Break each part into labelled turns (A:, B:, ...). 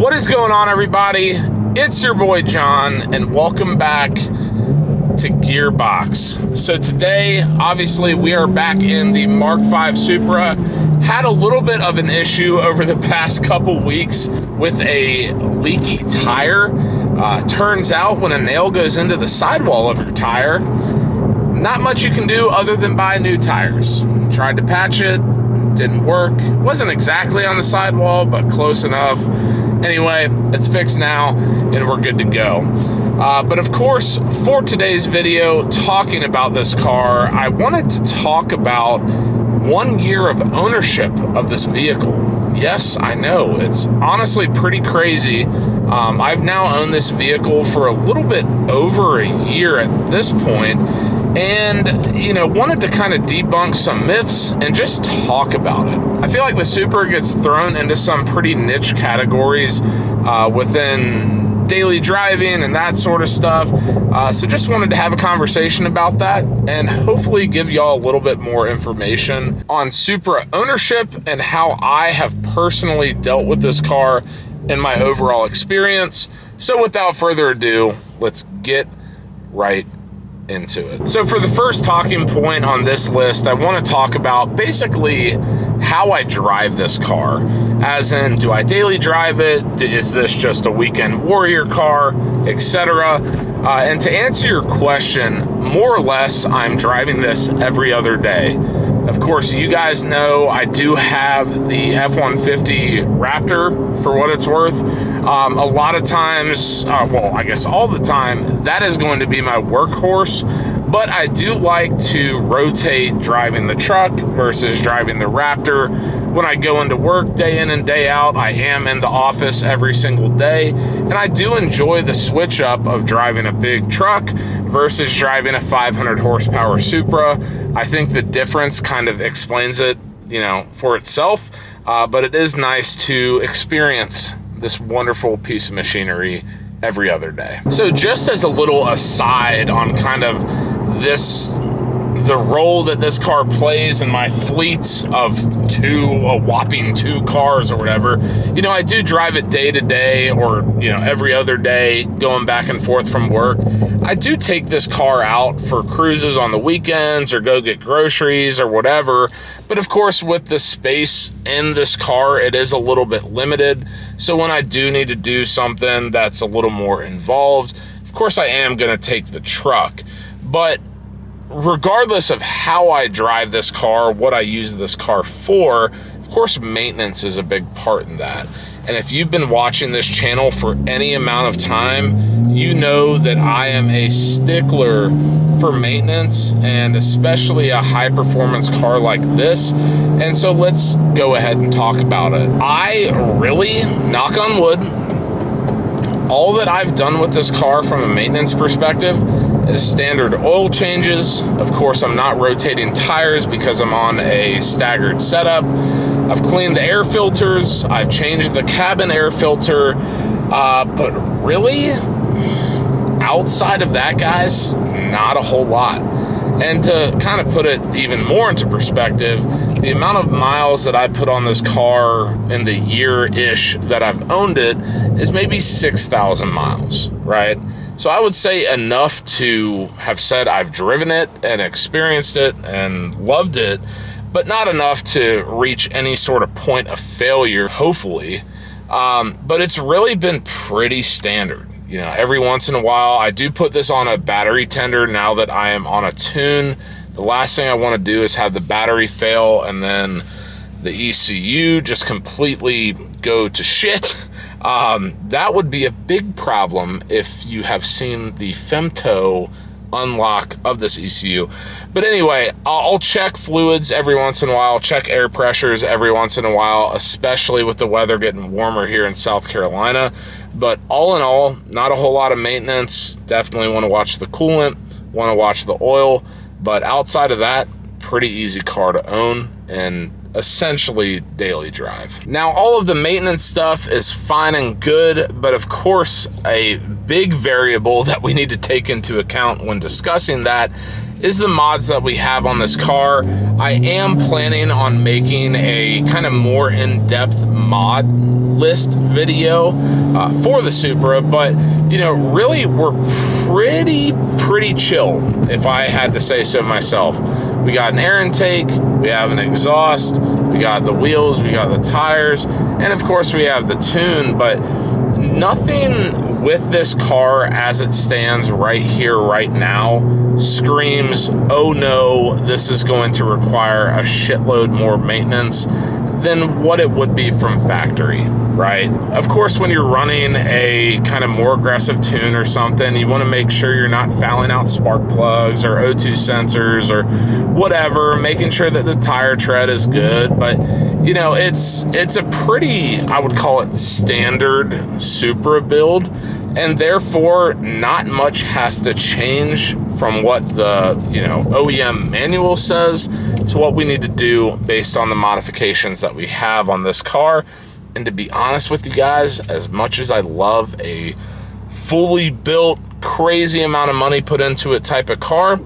A: What is going on, everybody? It's your boy John, and welcome back to Gearbox. So today, obviously, we are back in the Mark V Supra. Had a little bit of an issue over the past couple weeks with a leaky tire. Turns out when a nail goes into the sidewall of your tire, not much you can do other than buy new tires. Tried to patch it, didn't work. Wasn't exactly on the sidewall, but close enough. Anyway, it's fixed now, and we're good to go. But of course, for today's video, talking about this car, I wanted to talk about 1 year of ownership of this vehicle. Yes, I know, it's honestly pretty crazy. I've now owned this vehicle for a little bit over a year at this point, and wanted to kind of debunk some myths and just talk about it. I feel like the Supra gets thrown into some pretty niche categories within daily driving and that sort of stuff. So just wanted to have a conversation about that and hopefully give y'all a little bit more information on Supra ownership and how I have personally dealt with this car in my overall experience. So without further ado, let's get right into it. So for the first talking point on this list, I want to talk about basically how I drive this car. As in, do I daily drive it? Is this just a weekend warrior car, etc.? And to answer your question, more or less, I'm driving this every other day. Of course, you guys know I do have the F-150 Raptor, for what it's worth. A lot of times, well, I guess all the time, that is going to be my workhorse, but I do like to rotate driving the truck versus driving the Raptor. When I go into work day in and day out, I am in the office every single day, and I do enjoy the switch up of driving a big truck versus driving a 500 horsepower Supra. I think the difference kind of explains it, for itself, but it is nice to experience this wonderful piece of machinery every other day. So just as a little aside on kind of the role that this car plays in my fleet of a whopping two cars or whatever, I do drive it day to day or, every other day going back and forth from work. I do take this car out for cruises on the weekends or go get groceries or whatever. But of course, with the space in this car, it is a little bit limited. So when I do need to do something that's a little more involved, of course I am going to take the truck. But regardless of how I drive this car, what I use this car for, of course, maintenance is a big part in that. And if you've been watching this channel for any amount of time, you know that I am a stickler for maintenance, and especially a high performance car like this. And so let's go ahead and talk about it. I really, knock on wood, all that I've done with this car from a maintenance perspective is standard oil changes. Of course, I'm not rotating tires because I'm on a staggered setup. I've cleaned the air filters. I've changed the cabin air filter. But really, outside of that, guys, not a whole lot. And to kind of put it even more into perspective, the amount of miles that I put on this car in the year-ish that I've owned it is maybe 6,000 miles, right? So I would say enough to have said I've driven it and experienced it and loved it, but not enough to reach any sort of point of failure, hopefully. But it's really been pretty standard. Every once in a while, I do put this on a battery tender now that I am on a tune. The last thing I want to do is have the battery fail and then the ECU just completely go to shit. That would be a big problem if you have seen the femto unlock of this ECU. But anyway, I'll check fluids every once in a while, check air pressures every once in a while, especially with the weather getting warmer here in South Carolina. But all in all, not a whole lot of maintenance. Definitely want to watch the coolant, want to watch the oil, but outside of that, pretty easy car to own and essentially daily drive. Now, all of the maintenance stuff is fine and good, but of course, a big variable that we need to take into account when discussing that is the mods that we have on this car. I am planning on making a kind of more in-depth mod list video for the Supra, but you know, really we're pretty chill, if I had to say so myself. We got an air intake, we have an exhaust, we got the wheels, we got the tires, and of course we have the tune, but nothing with this car as it stands right here, right now, screams, oh no, this is going to require a shitload more maintenance than what it would be from factory, right? Of course, when you're running a kind of more aggressive tune or something, you want to make sure you're not fouling out spark plugs or O2 sensors or whatever, making sure that the tire tread is good. But you know, it's a pretty, I would call it, standard Supra build, and therefore not much has to change from what the, you know, OEM manual says to what we need to do based on the modifications that we have on this car. And to be honest with you guys, as much as I love a fully built, crazy amount of money put into it type of car,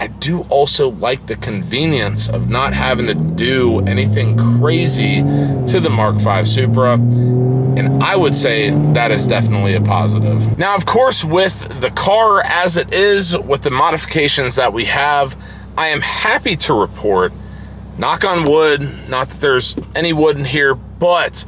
A: I do also like the convenience of not having to do anything crazy to the Mark V Supra. And I would say that is definitely a positive. Now, of course, with the car as it is, with the modifications that we have, I am happy to report, knock on wood, not that there's any wood in here, but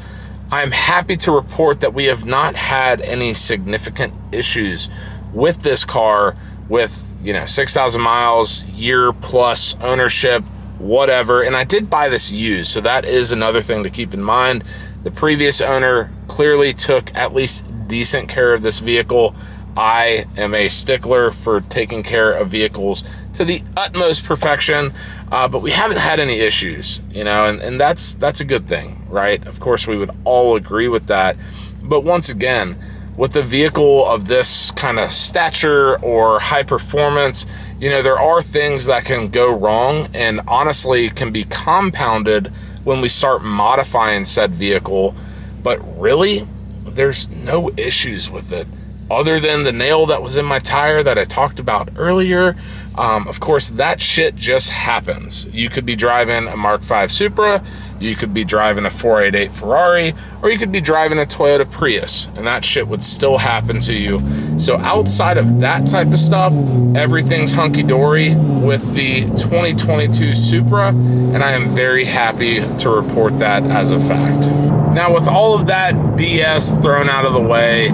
A: I'm happy to report that we have not had any significant issues with this car with, you know, 6,000 miles, year plus ownership, whatever. And I did buy this used, so that is another thing to keep in mind. The previous owner clearly took at least decent care of this vehicle. I am a stickler for taking care of vehicles to the utmost perfection, but we haven't had any issues, you know, and that's a good thing, right? Of course, we would all agree with that. But once again, with a vehicle of this kind of stature or high performance, you know, there are things that can go wrong and honestly can be compounded when we start modifying said vehicle. But really, there's no issues with it other than the nail that was in my tire that I talked about earlier. Of course, that shit just happens. You could be driving a Mark V Supra, you could be driving a 488 Ferrari, or you could be driving a Toyota Prius, and that shit would still happen to you. So outside of that type of stuff, everything's hunky-dory with the 2022 Supra, and I am very happy to report that as a fact. Now, with all of that BS thrown out of the way,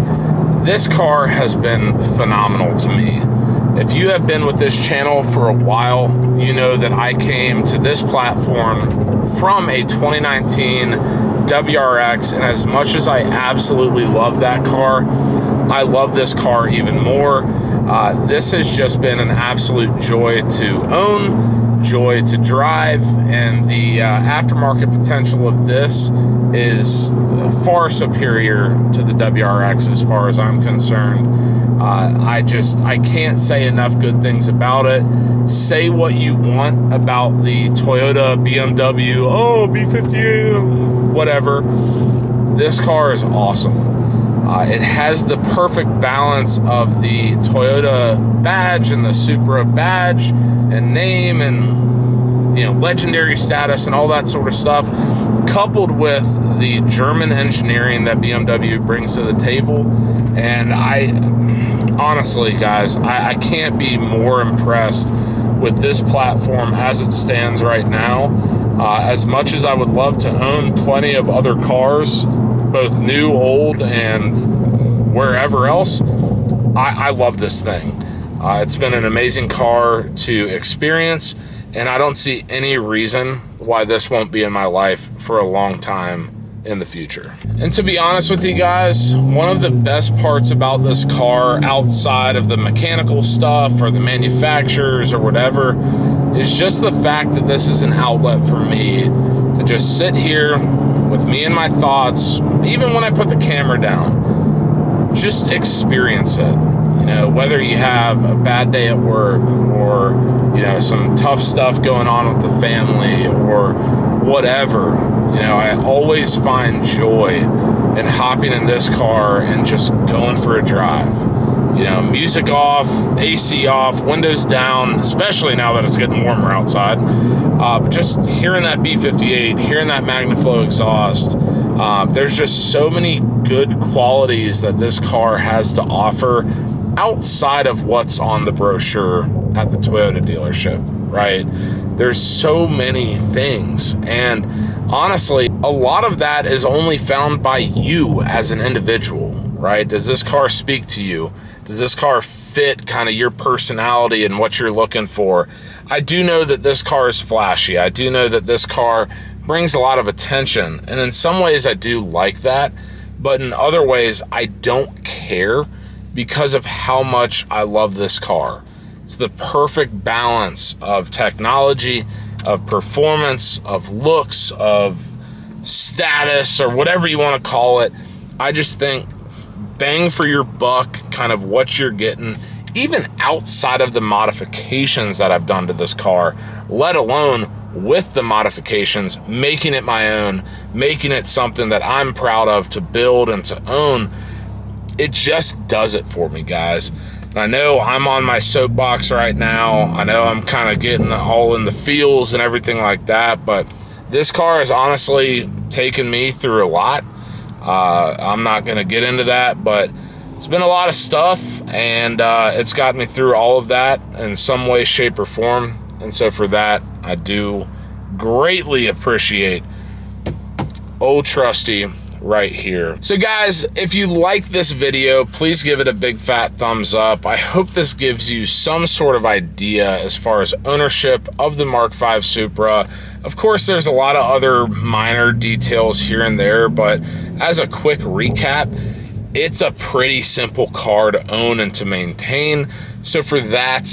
A: this car has been phenomenal to me. If you have been with this channel for a while, you know that I came to this platform from a 2019 WRX, and as much as I absolutely love that car, I love this car even more. This has just been an absolute joy to own, joy to drive, and the aftermarket potential of this is far superior to the WRX as far as I'm concerned. I can't say enough good things about it. Say what you want about the Toyota, BMW, oh, B58, whatever. This car is awesome. It has the perfect balance of the Toyota badge and the Supra badge and name and, you know, legendary status and all that sort of stuff, coupled with the German engineering that BMW brings to the table. And honestly, guys, I can't be more impressed with this platform as it stands right now. As much as I would love to own plenty of other cars, both new, old, and wherever else, I love this thing. It's been an amazing car to experience, and I don't see any reason why this won't be in my life for a long time in the future. And to be honest with you guys, one of the best parts about this car, outside of the mechanical stuff or the manufacturers or whatever, is just the fact that this is an outlet for me to just sit here with me and my thoughts, even when I put the camera down, just experience it. You know, whether you have a bad day at work or, you know, some tough stuff going on with the family or whatever, you know, I always find joy in hopping in this car and just going for a drive. You know, music off, AC off, windows down, especially now that it's getting warmer outside. But just hearing that B58, hearing that MagnaFlow exhaust, there's just so many good qualities that this car has to offer outside of what's on the brochure at the Toyota dealership, right? There's so many things, and honestly, a lot of that is only found by you as an individual, right? Does this car speak to you? Does this car fit kind of your personality and what you're looking for? I do know that this car is flashy. I do know that this car brings a lot of attention, and in some ways I do like that, but in other ways I don't care because of how much I love this car. It's the perfect balance of technology, of performance, of looks, of status, or whatever you want to call it. I just think bang for your buck, kind of what you're getting, even outside of the modifications that I've done to this car, let alone with the modifications, making it my own, making it something that I'm proud of to build and to own. It just does it for me, guys. And I know I'm on my soapbox right now. I know I'm kind of getting all in the feels and everything like that, but this car has honestly taken me through a lot. I'm not going to get into that, but it's been a lot of stuff, and it's gotten me through all of that in some way, shape, or form. And so for that, I do greatly appreciate old trusty right here. So guys, if you like this video, please give it a big fat thumbs up. I hope this gives you some sort of idea as far as ownership of the Mark V Supra. Of course, there's a lot of other minor details here and there, but as a quick recap, it's a pretty simple car to own and to maintain. So for that,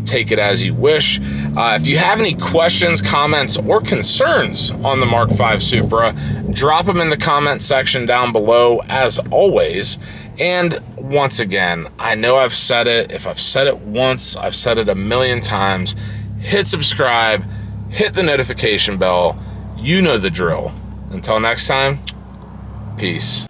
A: take it as you wish. If you have any questions, comments, or concerns on the Mark V Supra, drop them in the comment section down below as always. And once again, I know I've said it. If I've said it once, I've said it a million times. Hit subscribe, hit the notification bell. You know the drill. Until next time, peace.